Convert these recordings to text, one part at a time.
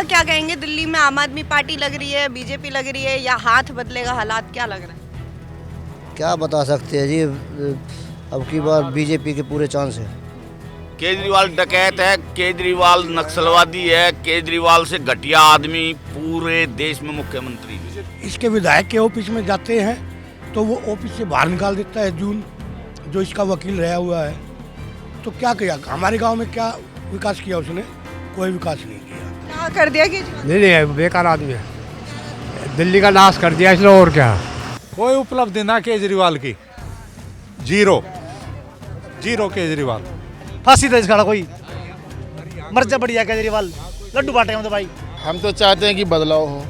का क्या कहेंगे? दिल्ली में आम आदमी पार्टी लग रही है, बीजेपी लग रही है, या हाथ बदलेगा हालात, क्या लग रहा है? क्या बता सकते हैं जी। अब की बार बीजेपी के पूरे चांस है। केजरीवाल डकैत है, केजरीवाल नक्सलवादी है, केजरीवाल से घटिया आदमी पूरे देश में मुख्यमंत्री है। इसके विधायक के ऑफिस में जाते हैं तो वो ऑफिस से बाहर निकाल देता है जून, जो इसका वकील रहा हुआ है। तो क्या किया हमारे गांव में? क्या विकास किया उसने? कोई विकास नहीं किया। क्या कर दिया केजरीवाल? नहीं बेकार आदमी है, दिल्ली का नाश कर दिया इसने। और क्या, कोई उपलब्धि ना केजरीवाल की, जीरो जीरो केजरीवाल। फांसी दे इसका कोई मर जा बढ़िया केजरीवाल, लड्डू बांटे हम तो भाई। हम तो चाहते हैं कि बदलाव हो।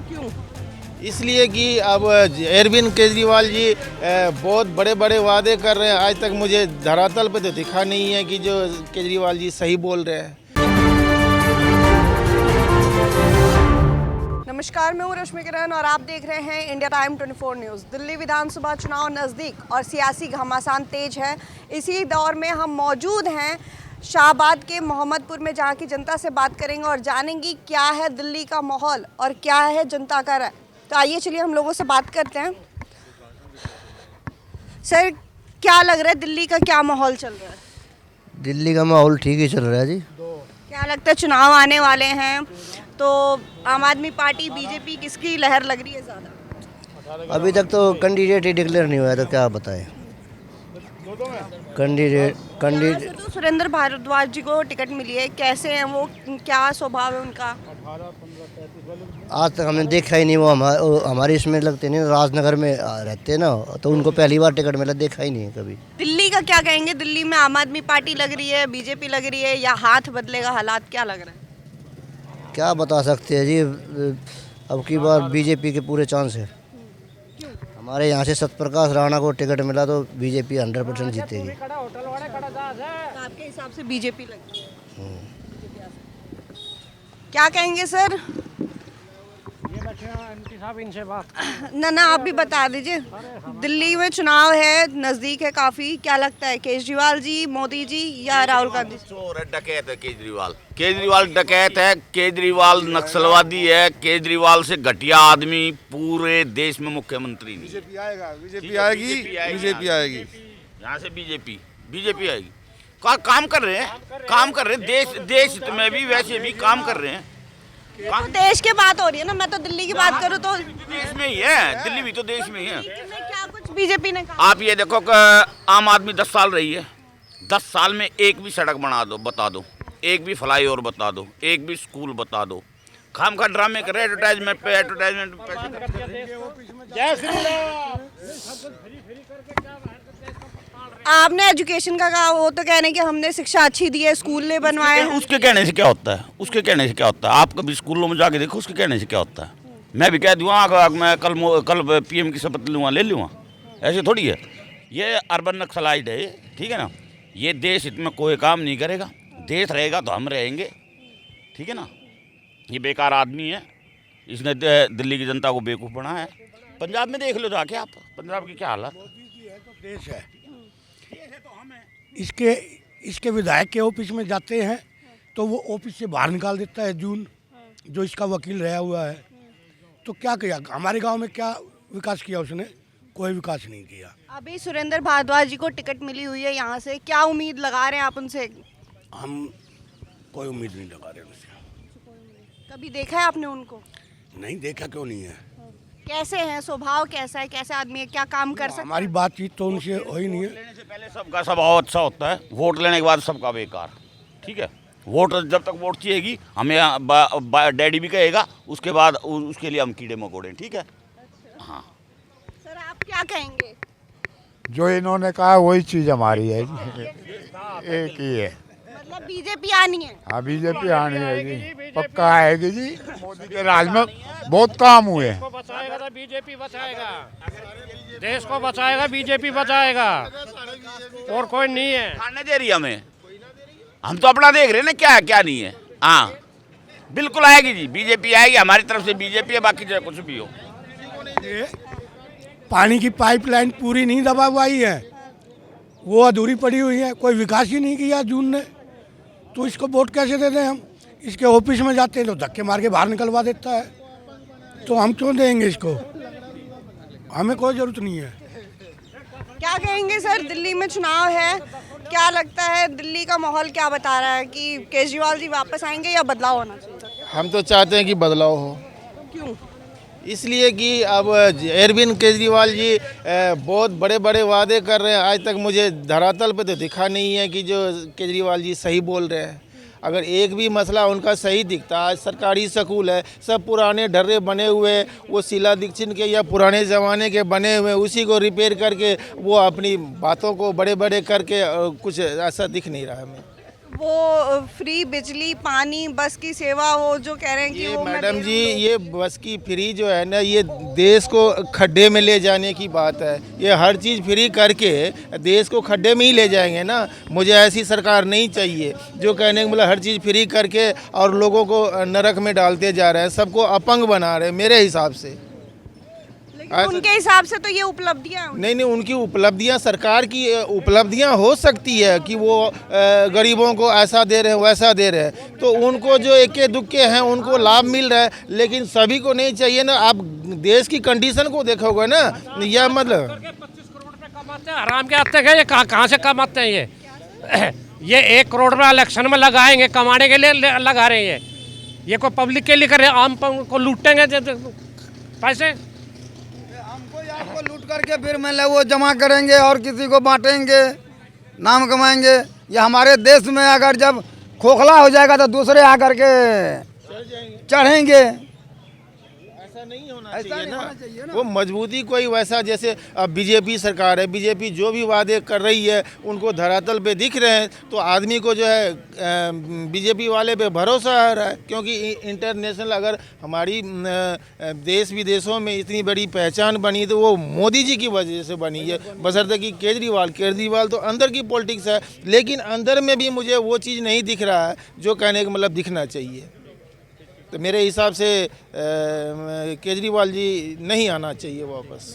क्यों? इसलिए कि अब अरविंद केजरीवाल जी बहुत बड़े बड़े वादे कर रहे हैं, आज तक मुझे धरातल पे तो दिखा नहीं है कि जो केजरीवाल जी सही बोल रहे हैं। नमस्कार, मैं हूँ रश्मि किरण और आप देख रहे हैं इंडिया टाइम 24 न्यूज़। दिल्ली विधानसभा चुनाव नज़दीक और सियासी घमासान तेज है। इसी दौर में हम मौजूद हैं शाहबाद के मोहम्मदपुर में, जहाँ की जनता से बात करेंगे और जानेंगे क्या है दिल्ली का माहौल और क्या है जनता का राय। तो आइए चलिए हम लोगों से बात करते हैं। सर, क्या लग रहा है, दिल्ली का क्या माहौल चल रहा है? दिल्ली का माहौल ठीक ही चल रहा है जी। क्या लगता है, चुनाव आने वाले हैं तो आम आदमी पार्टी, बीजेपी, किसकी लहर लग रही है ज़्यादा? अभी तक तो कैंडिडेट ही डिक्लेयर नहीं हुआ है, तो क्या बताएं। कैंडिडेट तो सुरेंद्र भारद्वाज जी को टिकट मिली है, कैसे हैं वो, क्या स्वभाव है उनका? आज तक हमने देखा ही नहीं। वो हमारे इसमें लगते नहीं, राजनगर में रहते ना, तो उनको पहली बार टिकट मिला, देखा ही नहीं है कभी। दिल्ली का क्या कहेंगे? दिल्ली में आम आदमी पार्टी लग रही है, बीजेपी लग रही है, या हाथ बदलेगा हालात, क्या लग रहा है? क्या बता सकते हैं जी। अब की बार बीजेपी के पूरे चांस है। हमारे यहाँ से सत्यप्रकाश राणा को टिकट मिला तो बीजेपी 100% जीतेगी। तो आपके हिसाब से बीजेपी लग रही है? क्या कहेंगे सर? इनसे बात ना आप भी बता दीजिए। दिल्ली में चुनाव है, नजदीक है काफी, क्या लगता है, केजरीवाल जी, मोदी जी, या राहुल गांधी? चोर है, डकैत है केजरीवाल। केजरीवाल डकैत है, केजरीवाल नक्सलवादी है, केजरीवाल से घटिया आदमी पूरे देश में मुख्यमंत्री है। बीजेपी आएगा, बीजेपी आएगी, बीजेपी आएगी। यहाँ से बीजेपी आएगी। काम कर रहे हैं, देश हित में भी वैसे भी काम कर रहे हैं। तो देश की बात हो रही है ना, मैं तो दिल्ली की बात करूँ तो देश में ही है, दिल्ली भी तो देश में ही है। क्या कुछ बीजेपी ने कहा? आप ये देखो कि आम आदमी 10 साल रही है, 10 साल में एक भी सड़क बता दो, एक भी फ्लाईओवर बता दो, एक भी स्कूल बता दो। खाम खा ड्रामे कर रहे, एडवर्टाइजमेंट पे आपने एजुकेशन का कहा, वो तो कहने कि हमने शिक्षा अच्छी दी है, स्कूल ने बनवाए हैं। उसके कहने से क्या होता है? आप कभी स्कूलों में जाके देखो, उसके कहने से क्या होता है? मैं भी कह दूँगा मैं कल पीएम की शपथ ले लूँगा, ऐसे थोड़ी है। ये अर्बन नक्सलाइट है, ठीक है ना। ये देश हित में कोई काम नहीं करेगा। देश रहेगा तो हम रहेंगे, ठीक है ना। ये बेकार आदमी है, इसने दिल्ली की जनता को बेवकूफ़ बनाया है। पंजाब में देख लो जाके आप, पंजाब की क्या हालत। देश है, इसके विधायक के ऑफिस में जाते हैं तो वो ऑफिस से बाहर निकाल देता है जून, जो इसका वकील रहा हुआ है। तो क्या किया हमारे गांव में? क्या विकास किया उसने? कोई विकास नहीं किया। अभी सुरेंद्र भारद्वाज जी को टिकट मिली हुई है, यहाँ से क्या उम्मीद लगा रहे हैं आप उनसे? हम कोई उम्मीद नहीं लगा रहे उनसे। कभी देखा है आपने उनको? नहीं देखा, क्यों नहीं है। कैसे हैं, स्वभाव कैसा है, कैसे आदमी है, क्या काम कर सकते? हमारी बातचीत तो उनसे हो ही नहीं है। लेने से पहले सबका स्वभाव अच्छा होता है, वोट लेने के बाद सबका बेकार, ठीक है। वोट जब तक वोट चाहिएगी, हमें डैडी भी कहेगा, उसके बाद उसके लिए हम कीड़े मकोड़े, ठीक है। हाँ सर, आप क्या कहेंगे? जो इन्होंने कहा वही चीज़ हमारी है, एक ही है। मतलब बीजेपी आनी है? हाँ, बीजेपी आनी है जी, पक्का आएगी जी। मोदी के राज में बहुत काम हुए हैं। बचाएगा तो बीजेपी बचाएगा, देश को बचाएगा, बीजेपी बचाएगा, और कोई नहीं है। खाने दे रही हमें, हम तो अपना देख रहे हैं ना, क्या है क्या नहीं है। हाँ, बिल्कुल आएगी जी, बीजेपी आएगी, हमारी तरफ से बीजेपी है, बाकी चाहे कुछ भी हो। पानी की पाइपलाइन पूरी नहीं दबाई है, वो अधूरी पड़ी हुई है, कोई विकास ही नहीं किया जून ने, तो इसको वोट कैसे दे दें हम? इसके ऑफिस में जाते हैं तो धक्के मार के बाहर निकलवा देता है, तो हम क्यों देंगे इसको, हमें कोई ज़रूरत नहीं है। क्या कहेंगे सर, दिल्ली में चुनाव है, क्या लगता है दिल्ली का माहौल क्या बता रहा है कि केजरीवाल जी वापस आएंगे या बदलाव होना चाहिए? हम तो चाहते हैं कि बदलाव हो। क्यों? इसलिए कि अब अरविंद केजरीवाल जी बहुत बड़े बड़े वादे कर रहे हैं, आज तक मुझे धरातल पे तो दिखा नहीं है कि जो केजरीवाल जी सही बोल रहे हैं। अगर एक भी मसला उनका सही दिखता, आज सरकारी स्कूल है सब पुराने ढर्रे बने हुए, वो शीला दीक्षित के या पुराने ज़माने के बने हुए, उसी को रिपेयर करके वो अपनी बातों को बड़े बड़े करके कुछ ऐसा दिख नहीं रहा हमें। वो फ्री बिजली पानी बस की सेवा, वो जो कह रहे हैं कि ये वो मैं मैडम दे जी, रहा हूँ। ये बस की फ्री जो है ना, ये देश को खड्डे में ले जाने की बात है। ये हर चीज़ फ्री करके देश को खड्डे में ही ले जाएंगे ना। मुझे ऐसी सरकार नहीं चाहिए जो कहने का मतलब हर चीज़ फ्री करके और लोगों को नरक में डालते जा रहे हैं, सबको अपंग बना रहे हैं मेरे हिसाब से। लेकिन उनके हिसाब से तो ये उपलब्धियां हैं। नहीं नहीं, उनकी उपलब्धियां, सरकार की उपलब्धियां हो सकती है कि वो गरीबों को ऐसा दे रहे हैं वैसा दे रहे हैं, तो उनको जो इक्के दुक्के हैं उनको लाभ मिल रहा है, लेकिन सभी को नहीं चाहिए ना। आप देश की कंडीशन को देखोगे ना, यह मतलब 25 करोड़ रुपए कमाते हैं, हराम के आते हैं, ये कहाँ से कमाते हैं ये 1 करोड़ रुपये इलेक्शन में लगाएंगे, कमाने के लिए लगा रहे हैं ये कोई पब्लिक के लिए कर रहे हैं, आम को लूटेंगे पैसे, आपको लूट करके फिर मतलब वो जमा करेंगे और किसी को बांटेंगे, नाम कमाएंगे। ये हमारे देश में अगर जब खोखला हो जाएगा तो दूसरे आकर के चढ़ेंगे। ऐसा नहीं होना चाहिए ना। वो मजबूती कोई वैसा, जैसे अब बीजेपी सरकार है, बीजेपी जो भी वादे कर रही है उनको धरातल पे दिख रहे हैं, तो आदमी को जो है बीजेपी वाले पे भरोसा आ रहा है, क्योंकि इंटरनेशनल अगर हमारी देश विदेशों में इतनी बड़ी पहचान बनी तो वो मोदी जी की वजह से बनी है, बशर्ते कि केजरीवाल तो अंदर की पॉलिटिक्स है, लेकिन अंदर में भी मुझे वो चीज़ नहीं दिख रहा है जो कहने का मतलब दिखना चाहिए। तो मेरे हिसाब से केजरीवाल जी नहीं आना चाहिए वापस।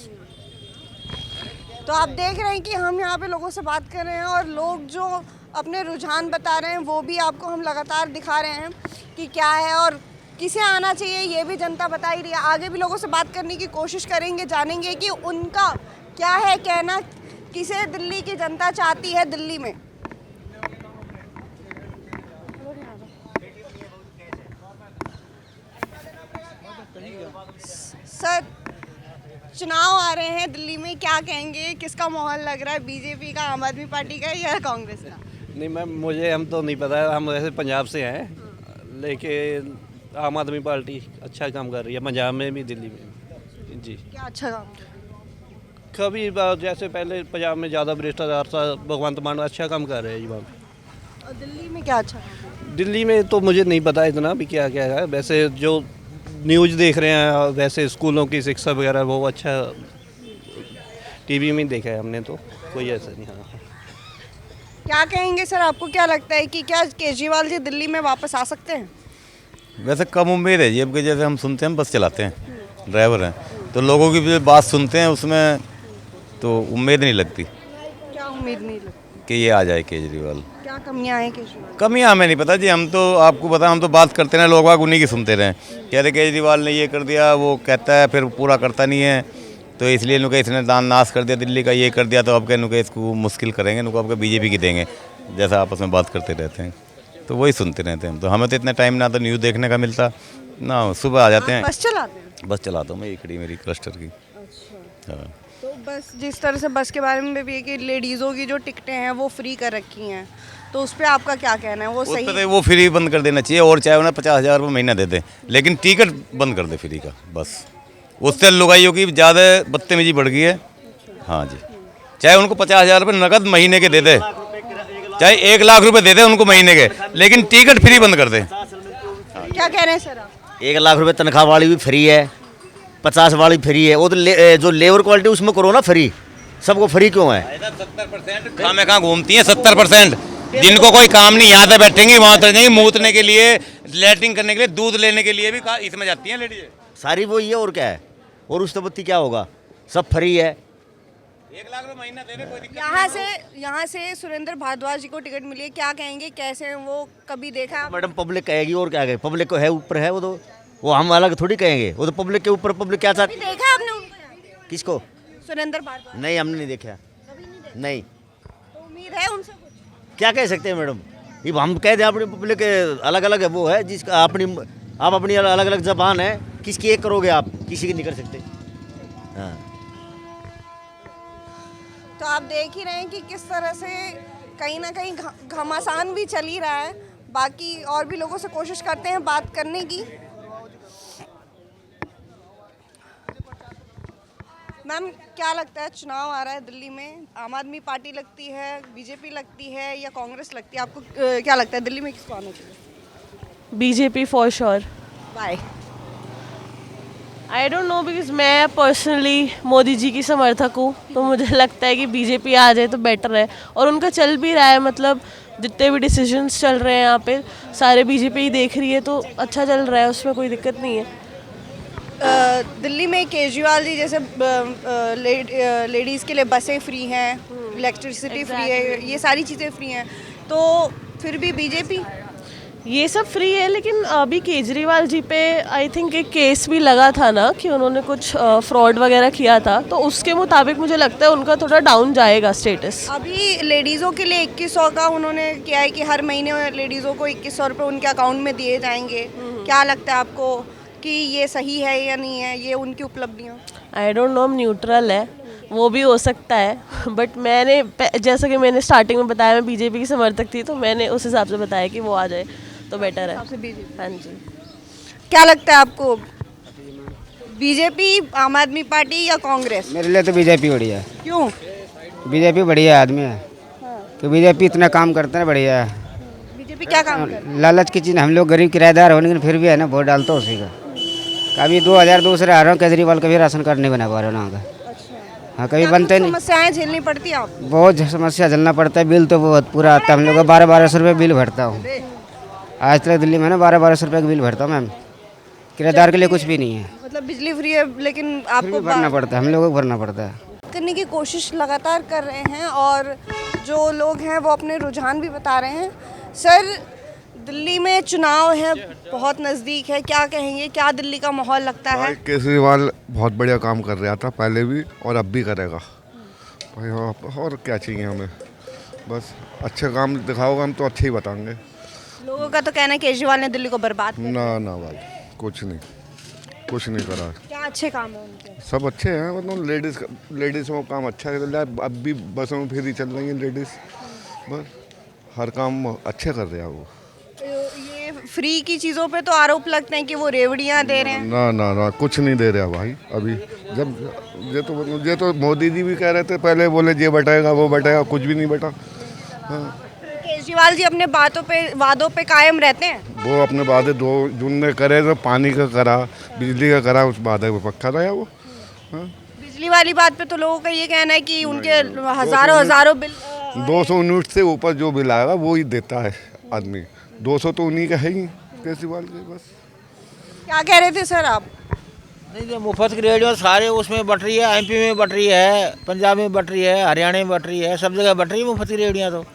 तो आप देख रहे हैं कि हम यहाँ पे लोगों से बात कर रहे हैं और लोग जो अपने रुझान बता रहे हैं वो भी आपको हम लगातार दिखा रहे हैं कि क्या है और किसे आना चाहिए, ये भी जनता बता ही रही है। आगे भी लोगों से बात करने की कोशिश करेंगे, जानेंगे कि उनका क्या है कहना, किसे दिल्ली की जनता चाहती है दिल्ली में। सर, चुनाव आ रहे हैं दिल्ली में, क्या कहेंगे, किसका माहौल लग रहा है, बीजेपी का, आम आदमी पार्टी का या कांग्रेस का? नहीं मैम, मुझे हम तो नहीं पता है, हम वैसे पंजाब से हैं, लेकिन आम आदमी पार्टी अच्छा काम कर रही है पंजाब में भी दिल्ली में जी। क्या अच्छा काम? कभी जैसे पहले पंजाब में ज़्यादा भ्रष्टाचार था, भगवंत मान अच्छा काम कर रहे हैं जी वहाँ पे। और दिल्ली में क्या अच्छा काम? दिल्ली में तो मुझे नहीं पता इतना भी क्या क्या है, वैसे जो न्यूज़ देख रहे हैं वैसे स्कूलों की शिक्षा वगैरह वो अच्छा टीवी में देखा है हमने, तो कोई ऐसा नहीं। हाँ, क्या कहेंगे सर, आपको क्या लगता है कि क्या केजरीवाल जी दिल्ली में वापस आ सकते हैं? वैसे कम उम्मीद है जी, अब जैसे हम सुनते हैं, बस चलाते हैं, ड्राइवर हैं, तो लोगों की बात सुनते हैं, उसमें तो उम्मीद नहीं लगती। क्या उम्मीद नहीं लगती कि ये आ जाए केजरीवाल। क्या कमियां हैं केजरीवाल? कमियां हमें नहीं पता जी, हम तो आपको पता, हम तो बात करते हैं, लोग बाग उन्हीं की सुनते रहे, कहते केजरीवाल ने ये कर दिया, वो कहता है फिर पूरा करता नहीं है, तो इसलिए इनको इसने दान नाश कर दिया दिल्ली का, ये कर दिया, तो अब क्या इनको इसको मुश्किल करेंगे, इनको आपका बीजेपी की देंगे, जैसा आपस में बात करते रहते हैं, तो वही सुनते रहते हैं। तो हमें तो इतना टाइम ना तो न्यूज़ देखने का मिलता ना, सुबह आ जाते हैं। बस चलाते हैं? बस चलाता हूँ मैं, ये खड़ी मेरी क्लस्टर की। हाँ, तो बस जिस तरह से बस के बारे में भी है कि लेडीज़ों की जो टिकटें हैं वो फ्री कर रखी हैं, तो उस पर आपका क्या कहना है, वो सही है? वो फ्री बंद कर देना चाहिए, और चाहे उन्हें 50,000 रुपये महीना दे दे, लेकिन टिकट बंद कर दे फ्री का, बस। उससे लुगाइयों की ज़्यादा बदतमीजी बढ़ गई है। हाँ जी, चाहे उनको 50,000 रुपये नकद महीने के दे दे, चाहे 1 लाख रुपए दे दे उनको महीने के, लेकिन टिकट फ्री बंद कर दे। क्या कह रहे हैं सर आप? 1 लाख रुपए तनख्वाह वाली भी फ्री है, 50 वाली फ्री है, वो तो जो लेबर क्वालिटी उसमें करो ना फ्री, सबको फ्री क्यों है? 70% खामें कहाँ घूमती हैं, 70% जिनको कोई काम नहीं, यहाँ से बैठेंगे, वहाँ उतर जाएंगे, मूतने के लिए, लैट्रिन करने के लिए, दूध लेने के लिए भी इसमें जाती हैं लेडीज। सारी वही है, और क्या है, और उस बत्ती क्या होगा, सब फ्री है। 1 लाख रुपए महीना दे रहे, कोई दिक्कत यहाँ से सुरेंद्र भारद्वाज जी को टिकट मिली है, क्या कहेंगे, कैसे हैं वो, कभी देखा है? मैडम पब्लिक कहेगी और क्या कहे, पब्लिक को है ऊपर है वो, तो वो हम अलग थोड़ी कहेंगे, वो तो पब्लिक के ऊपर, पब्लिक क्या चाहती कभी देखा आपने उनको यहाँ? किसको? सुरेंद्र भारद्वाज? नहीं, हमने नहीं देखा। कभी नहीं देखा? नहीं, तो उम्मीद है उनसे कुछ? क्या कह सकते हैं मैडम, ये हम कह दें अपनी पब्लिक अलग अलग है, वो है जिसका अपनी, आप अपनी अलग अलग जबान है, किसकी एक करोगे आप, किसी की नहीं कर सकते। हाँ, तो आप देख ही रहे हैं कि किस तरह से कहीं ना कहीं घमासान भी चल ही रहा है। बाकी और भी लोगों से कोशिश करते हैं बात करने की। मैम, क्या लगता है, चुनाव आ रहा है दिल्ली में, आम आदमी पार्टी लगती है, बीजेपी लगती है या कांग्रेस लगती है, आपको क्या लगता है दिल्ली में किसको आना चाहिए? BJP for sure. Bye. I don't know, because मैं पर्सनली मोदी जी की समर्थक हूँ, तो मुझे लगता है कि बीजेपी आ जाए तो बेटर है, और उनका चल भी रहा है, मतलब जितने भी डिसीजंस चल रहे हैं यहाँ पे सारे बीजेपी ही देख रही है, तो अच्छा चल रहा है, उसमें कोई दिक्कत नहीं है। दिल्ली में केजरीवाल जी जैसे लेडीज़ के लिए बसें फ्री हैं, इलेक्ट्रिसिटी फ्री है, ये सारी चीज़ें फ्री हैं, तो फिर भी बीजेपी ये सब फ्री है। लेकिन अभी केजरीवाल जी पे आई थिंक एक केस भी लगा था ना कि उन्होंने कुछ फ्रॉड वगैरह किया था, तो उसके मुताबिक मुझे लगता है उनका थोड़ा डाउन जाएगा स्टेटस। अभी लेडीज़ों के लिए 2100 का उन्होंने किया है कि हर महीने लेडीज़ों को 2100 रुपये उनके अकाउंट में दिए जाएंगे। क्या लगता है आपको कि ये सही है या नहीं है, ये उनकी उपलब्धियाँ? आई डोंट नो, न्यूट्रल है, वो भी हो सकता है, बट मैंने जैसा कि मैंने स्टार्टिंग में बताया, मैं बीजेपी की समर्थक थी, तो मैंने उस हिसाब से बताया कि वो आ जाए तो बेटर है। हाँ जी। क्या लगता है आपको, बीजेपी, आम आदमी पार्टी या कांग्रेस? मेरे लिए तो बीजेपी बढ़िया है। क्यों? बीजेपी बढ़िया आदमी है, तो बीजेपी इतना काम करते हैं, बढ़िया है। बीजेपी क्या काम कर? लालच की चीज़, हम लोग गरीब किराएदार होने, लेकिन फिर भी है ना, वोट डालता उसी का। कभी 2002 से आ रहा हूँ, केजरीवाल कभी राशन कार्ड नहीं बना पा रहे ना। हाँ, कभी बनते नहीं। समस्याएं झेलनी पड़ती है आप? बहुत समस्या झेलना पड़ता है, बिल तो बहुत पूरा आता है, हम लोग का 1200 रुपये बिल भरता हूँ आज तक दिल्ली में ना, 1200 रुपये का बिल भरता हूँ मैम। किराएदार के लिए कुछ भी नहीं है, मतलब बिजली फ्री है, लेकिन आपको भरना पड़ता है, हम लोगों को भरना पड़ता है। करने की कोशिश लगातार कर रहे हैं, और जो लोग हैं वो अपने रुझान भी बता रहे हैं। सर, दिल्ली में चुनाव है, बहुत नज़दीक है, क्या कहेंगे, क्या दिल्ली का माहौल लगता है? केजरीवाल बहुत बढ़िया काम कर रहा था पहले भी, और अब भी करेगा भाई, और क्या चाहिए हमें, बस अच्छे काम दिखाओगे हम तो अच्छे ही बताएंगे। लोगों का तो कहना है केजरीवाल ने दिल्ली को बर्बाद कर दिया। ना भाई, कुछ नहीं करा। क्या अच्छे काम है उनके? सब अच्छे हैं, मतलब लेडीज़ को काम अच्छा चल रहा है, अब भी बसों में फ्री चल रही हैं लेडीज़, बस हर काम अच्छे कर रहे हैं वो। ये फ्री की चीज़ों पे तो आरोप लगते हैं कि वो रेवड़ियाँ दे रहे हैं। ना, कुछ नहीं दे रहा भाई अभी। जब ये तो मोदी जी भी कह रहे थे, पहले बोले ये बटेगा वो बटेगा, कुछ भी नहीं बटा। हाँ, केजरीवाल जी अपने वादों पे कायम रहते हैं। वो अपने वादे 2 जून में करे, तो पानी का करा, बिजली का करा, उस वादे पे पक्का रहा वो। हाँ, बिजली वाली बात पे तो लोगों का ये कहना है कि उनके हजारों बिल 200 यूनिट से ऊपर जो बिल आएगा वो ही देता है आदमी, 200 तो उन्हीं का है ही केजरीवाल के। बस क्या कह रहे थे सर आप? नहीं, जो मुफ्त की रेडियो सारे उसमें बट रही है, एमपी में बट रही है, पंजाब में बट रही है, हरियाणा में बट रही है, सब जगह बट रही है मुफ्त की रेडियो। तो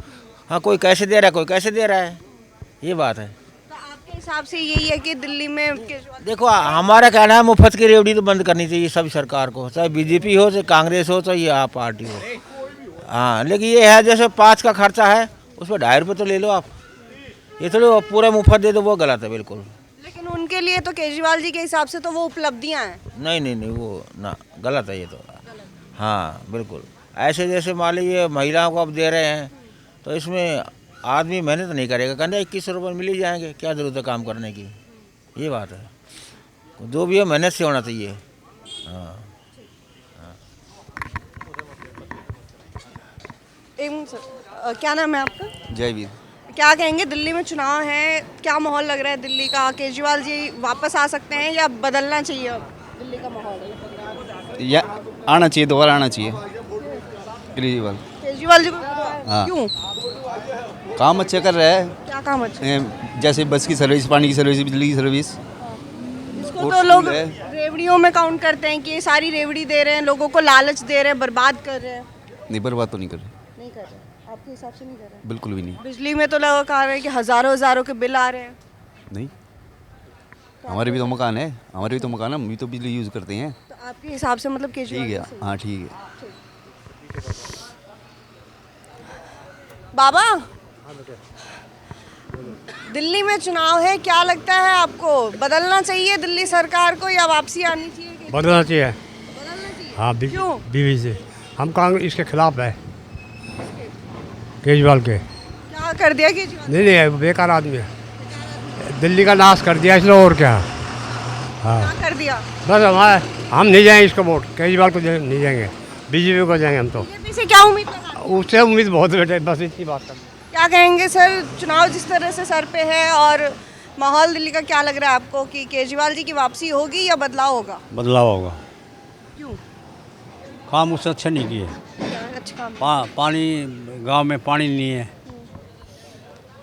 हाँ, कोई कैसे दे रहा है, कोई कैसे दे रहा है, ये बात है। तो आपके हिसाब से यही है कि दिल्ली में देखो, हमारा कहना है मुफ्त की रेवड़ी तो बंद करनी चाहिए सभी सरकार को, चाहे बीजेपी हो, चाहे कांग्रेस हो, चाहे आप पार्टी हो। हाँ, लेकिन ये है जैसे 5 का खर्चा है, उस पर 2.5 रुपये तो ले लो आप, ये थोड़ी पूरा मुफ्त दे दो, वो गलत है बिल्कुल। लेकिन उनके लिए तो केजरीवाल जी के हिसाब से तो वो उपलब्धियाँ हैं। नहीं, वो ना गलत है ये तो। हाँ बिल्कुल, ऐसे जैसे मान लीजिए महिलाओं को अब दे रहे हैं, तो इसमें आदमी मेहनत नहीं करेगा, कहने 2100 रुपये मिल ही जाएंगे, क्या ज़रूरत है काम करने की, ये बात है। जो भी है मेहनत से होना चाहिए। हाँ, क्या नाम है आपका? जयवीर। क्या कहेंगे, दिल्ली में चुनाव है, क्या माहौल लग रहा है दिल्ली का? केजरीवाल जी वापस आ सकते हैं या बदलना चाहिए अब दिल्ली का माहौल? या आना चाहिए, दोबारा आना चाहिए केजरीवाल। केजरीवाल जी को? हाँ। क्यों? काम अच्छा कर रहा है। क्या काम अच्छा? जैसे बस की सर्विस, पानी की सर्विस, बिजली की सर्विस, इसको तो लोग रेवड़ियों में काउंट करते हैं कि ये सारी रेवड़ी दे रहे हैं, लोगों को लालच दे रहे हैं, बर्बाद कर रहे हैं। नहीं, बर्बाद तो नहीं कर रहे, नहीं कर रहे, आपके हिसाब से नहीं कर रहे? बिल्कुल भी नहीं। बिजली में तो लोग कह रहे हैं कि हजारों के बिल आ रहे हैं। नहीं, हमारे भी तो मकान है, हम भी तो बिजली यूज़ करते हैं। तो आपके हिसाब से मतलब केजरीवाल ठीक है, जी सही? हाँ ठीक है। बाबा, दिल्ली में चुनाव है, क्या लगता है आपको, बदलना चाहिए दिल्ली सरकार को या वापसी आनी चाहिए? बदलना चाहिए। बदलना चाहिए। हाँ, क्यों? बीवी से हम कांग्रेस इसके खिलाफ है, केजरीवाल के। क्या कर दिया केजरीवाल? नहीं, बेकार आदमी है, दिल्ली का नाश कर दिया इसने, और क्या। हाँ, क्या कर दिया? बस हम नहीं जाएंगे इसको वोट, केजरीवाल को नहीं जाएंगे, बीजेपी को जाएंगे हम तो। बीजेपी से क्या उम्मीद लगा? उससे उम्मीद बहुत बेटे, बस इतनी बात कर। क्या कहेंगे सर, चुनाव जिस तरह से सर पे है और माहौल दिल्ली का, क्या लग रहा है आपको कि केजरीवाल जी की वापसी होगी या बदलाव होगा? बदलाव होगा। क्यों? काम उससे अच्छा नहीं किए। अच्छा काम। पानी गांव में पानी नहीं है,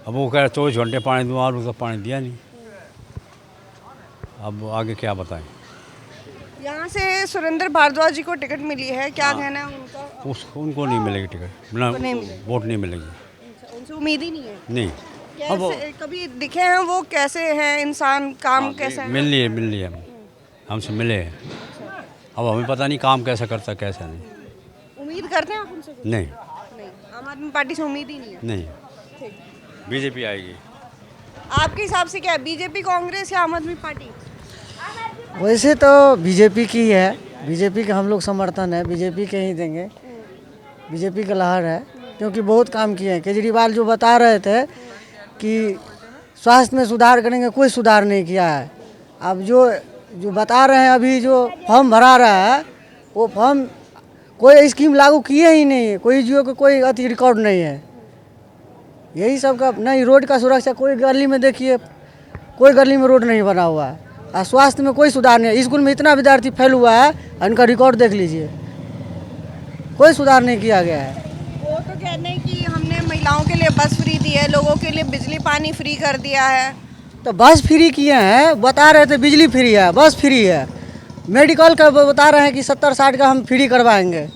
अब वो कह रहे 24 घंटे पानी दूँ, और तो पानी दिया नहीं। अब आगे क्या बताएं। यहाँ से सुरेंद्र भारद्वाज जी को टिकट मिली है, क्या कहना है उनका? उनको नहीं मिलेगी टिकट, ना उनको नहीं मिलेगी। वोट नहीं मिलेगी। अच्छा, उनसे उम्मीद ही नहीं है? नहीं, कैसे कभी दिखे हैं वो, कैसे हैं इंसान, काम कैसा है? मिल रही है हमसे मिले हैं। अब हमें पता नहीं काम कैसा करता कैसा नहीं। उम्मीद करते हैं आप उनसे कुछ? नहीं, आम आदमी पार्टी से उम्मीद ही नहीं है? नहीं, ठीक। बीजेपी आएगी। आपके हिसाब से क्या है, बीजेपी, कांग्रेस या आम आदमी पार्टी? वैसे तो बीजेपी की है, बीजेपी का हम लोग समर्थन है, बीजेपी के ही देंगे, बीजेपी का लहर है, क्योंकि बहुत काम किए हैं। केजरीवाल जो बता रहे थे कि स्वास्थ्य में सुधार करेंगे, कोई सुधार नहीं किया है। अब जो बता रहे हैं, अभी जो फॉर्म भरा रहा है, वो फॉर्म कोई स्कीम लागू किए ही नहीं है, कोई जियो का कोई अति रिकॉर्ड नहीं है। यही सब का नहीं, रोड का सुरक्षा, कोई गली में देखिए, कोई गली में रोड नहीं बना हुआ है, और स्वास्थ्य में कोई सुधार नहीं है। स्कूल में इतना विद्यार्थी फेल हुआ है, उनका रिकॉर्ड देख लीजिए, कोई सुधार नहीं किया गया है। वो तो कहते हैं कि हमने महिलाओं के लिए बस फ्री दी है, लोगों के लिए बिजली पानी फ्री कर दिया है। तो बस फ्री किए हैं, बता रहे थे बिजली फ्री है, बस फ्री है, मेडिकल का बता रहे हैं कि 70-60 का हम फ्री करवाएंगे,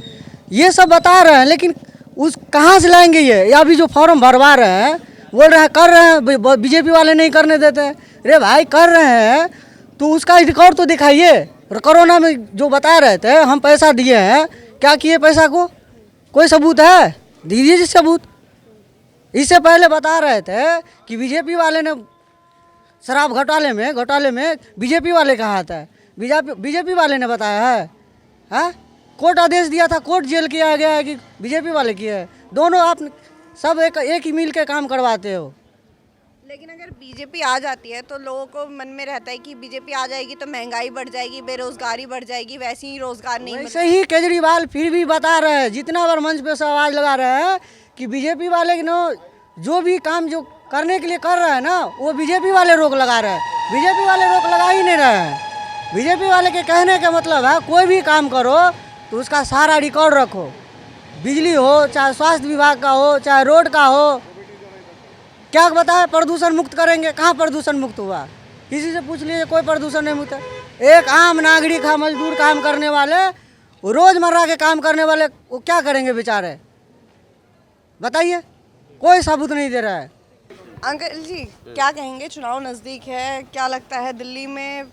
ये सब बता रहे हैं। लेकिन उस कहाँ से लाएंगे ये अभी जो फॉर्म भरवा रहे हैं, बोल रहे हैं कर रहे हैं, बीजेपी वाले नहीं करने देते हैं। अरे भाई, कर रहे हैं तो उसका रिकॉर्ड तो दिखाइए। कोरोना में जो बता रहे थे हम पैसा दिए हैं, क्या किए पैसा को, कोई सबूत है? दीजिए जिस सबूत। इससे पहले बता रहे थे कि बीजेपी वाले ने शराब घोटाले में बीजेपी वाले कहा था, बीजेपी वाले ने बताया है। हाँ, कोर्ट आदेश दिया था, कोर्ट जेल किया गया है कि बीजेपी वाले किए हैं। दोनों आप सब एक ही मिल के काम करवाते हो। लेकिन अगर बीजेपी आ जाती है तो लोगों को मन में रहता है कि बीजेपी आ जाएगी तो महंगाई बढ़ जाएगी, बेरोजगारी बढ़ जाएगी, वैसे ही रोजगार नहीं वैसे ही केजरीवाल फिर भी बता रहे हैं, जितना बार मंच पे से आवाज लगा रहे हैं कि बीजेपी वाले जो भी काम जो करने के लिए कर रहे हैं ना, वो बीजेपी वाले रोक लगा रहे हैं। बीजेपी वाले रोक लगा ही नहीं रहे हैं। बीजेपी वाले के कहने का मतलब है, कोई भी काम करो तो उसका सारा रिकॉर्ड रखो, बिजली हो, चाहे स्वास्थ्य विभाग का हो, चाहे रोड का हो। क्या बताए, प्रदूषण मुक्त करेंगे, कहाँ प्रदूषण मुक्त हुआ? किसी से पूछ लीजिए, कोई प्रदूषण नहीं मुक्त है। एक आम नागरिक है, मजदूर काम करने वाले, रोजमर्रा के काम करने वाले, वो क्या करेंगे बेचारे, बताइए? कोई सबूत नहीं दे रहा है। अंकल जी, क्या कहेंगे, चुनाव नज़दीक है, क्या लगता है दिल्ली में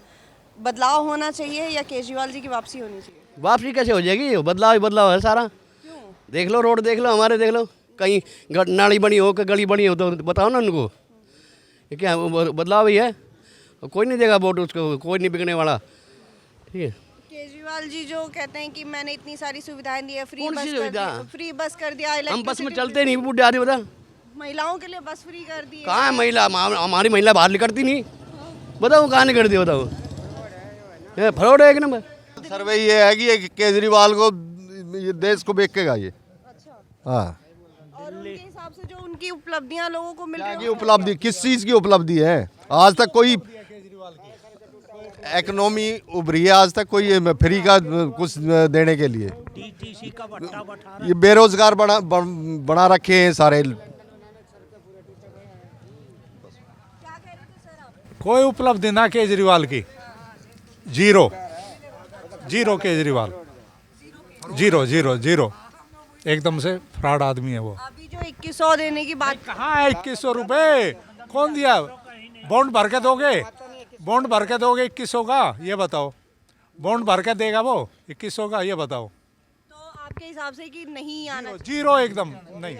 बदलाव होना चाहिए या केजरीवाल जी की वापसी होनी चाहिए? वापसी कैसे हो जाएगी, बदलाव ही बदलाव है सारा। देख लो, रोड देख लो, हमारे देख लो, कहीं नाली बनी हो, कि गली बनी हो, तो बताओ ना उनको, ये क्या बदलाव ही है? कोई नहीं देगा वोट उसको, कोई नहीं बिकने वाला। ठीक है, केजरीवाल जी जो कहते हैं कि मैंने इतनी सारी सुविधाएं दी है, फ्री कौन सी बस सुविधा? फ्री बस कर दिया, हम बस में electricity चलते नहीं, बूढ़े आदमी, बता महिलाओं के लिए बस फ्री कर दी है। कहाँ है महिला? हमारी महिला बाहर निकलती नहीं, बताओ कहाँ निकलती, बताओ, ये फ्रॉड है एक नंबर। सर्वे ये है कि ये केजरीवाल को ये देश को बेचेगा ये। हाँ, और उनके हिसाब से जो उनकी उपलब्धियां लोगों को मिल रही की उपलब्धि, किस चीज़ की उपलब्धि है? आज तक कोई इकोनॉमी उभरी है, आज तक कोई फ्री का कुछ देने के लिए। ये बेरोजगार बना रखे हैं सारे। कोई उपलब्धि ना केजरीवाल की, zero zero Kejriwal, zero zero zero, एकदम से फ्रॉड आदमी है वो। अभी जो 2100 देने की बात, कहाँ है 2100 रुपये? कौन दिया? बॉन्ड भर के दोगे? बॉन्ड भर के दोगे 2100 का? ये बताओ, बॉन्ड भर के देगा वो 2100 का? ये बताओ। तो आपके हिसाब से कि नहीं आना चाहिए? जीरो एकदम नहीं।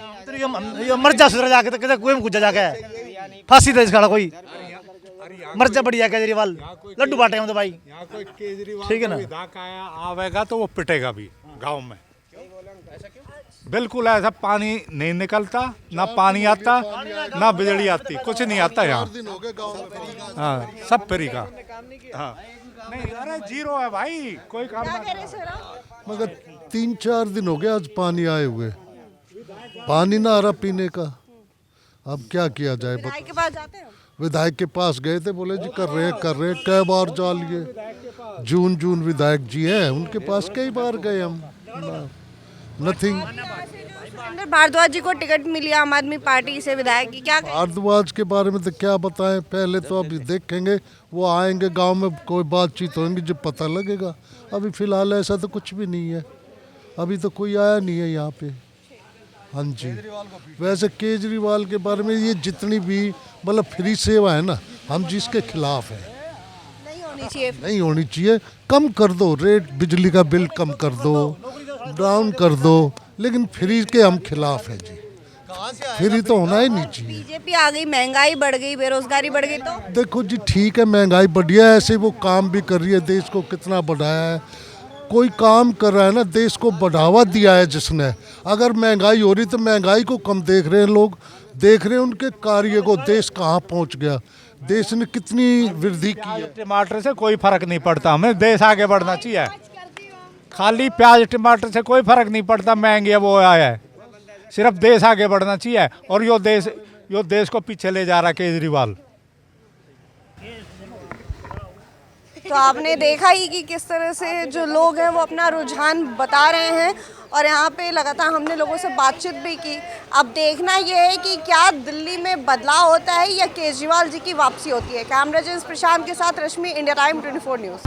ये मर जा सुधर जाके, तो कहते कुएं में कूद जाके फांसी दे इसका कोई। मर जा बढ़िया केजरीवाल, लड्डू बांटे हम तो भाई। यहाँ कोई केजरीवाल ठीक है ना? विधायक आया आवेगा तो वो पिटेगा भी गांव में। बिल्कुल ऐसा पानी नहीं निकलता, ना पानी आता, ना बिजली आती, कुछ नहीं आता यहाँ। हाँ, सब फ्री का। हाँ नहीं, अरे जीरो है भाई, कोई काम नहीं। मगर 3-4 दिन हो गए आज पानी आए हुए, पानी ना आ रहा पीने का। अब क्या किया जाए? विधायक के पास जाते हैं? विधायक के पास गए थे, बोले जी कर रहे हैं, कई बार जा लिए। जून विधायक जी हैं, उनके पास कई बार गए हम, नथिंग। सुरेंद्र भारद्वाज जी को टिकट मिली आम आदमी पार्टी से विधायक की, क्या कहें? भारद्वाज के बारे में तो क्या बताएं, पहले तो अभी देखेंगे, वो आएंगे गांव में, कोई बातचीत होंगी जब पता लगेगा। अभी फिलहाल ऐसा तो कुछ भी नहीं है, अभी तो कोई आया नहीं है यहाँ पे। हाँ जी, वैसे केजरीवाल के बारे में ये जितनी भी मतलब फ्री सेवा है ना, हम जिसके खिलाफ हैं। नहीं होनी चाहिए, कम कर दो रेट, बिजली का बिल कम कर दो, डाउन कर दो, लेकिन फ्री के हम खिलाफ हैं जी। फ्री तो होना ही नहीं चाहिए। बीजेपी आ गई, महंगाई बढ़ गई, बेरोजगारी बढ़ गई, तो देखो जी ठीक है, महंगाई बढ़ी है, ऐसे वो काम भी कर रही है, देश को कितना बढ़ाया है। कोई काम कर रहा है ना, देश को बढ़ावा दिया है जिसने। अगर महंगाई हो रही तो महंगाई को कम देख रहे हैं लोग, देख रहे हैं उनके कार्य को, देश कहाँ पहुँच गया, देश ने कितनी वृद्धि की है। टमाटर से कोई फर्क नहीं पड़ता, हमें देश आगे बढ़ना चाहिए। खाली प्याज टमाटर से कोई फर्क नहीं पड़ता, महंगी वो आया है, सिर्फ देश आगे बढ़ना चाहिए। और यो देश को पीछे ले जा रहा है केजरीवाल। तो आपने देखा ही कि किस तरह से जो लोग हैं वो अपना रुझान बता रहे हैं, और यहाँ पे लगातार हमने लोगों से बातचीत भी की। अब देखना ये है कि क्या दिल्ली में बदलाव होता है या केजरीवाल जी की वापसी होती है। कैमरा जर्नलिस्ट प्रशांत के साथ रश्मि, इंडिया टाइम 24 न्यूज़।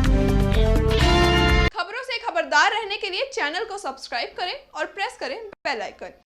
खबरों से खबरदार रहने के लिए चैनल को सब्सक्राइब करें और प्रेस करें बेल आइकन।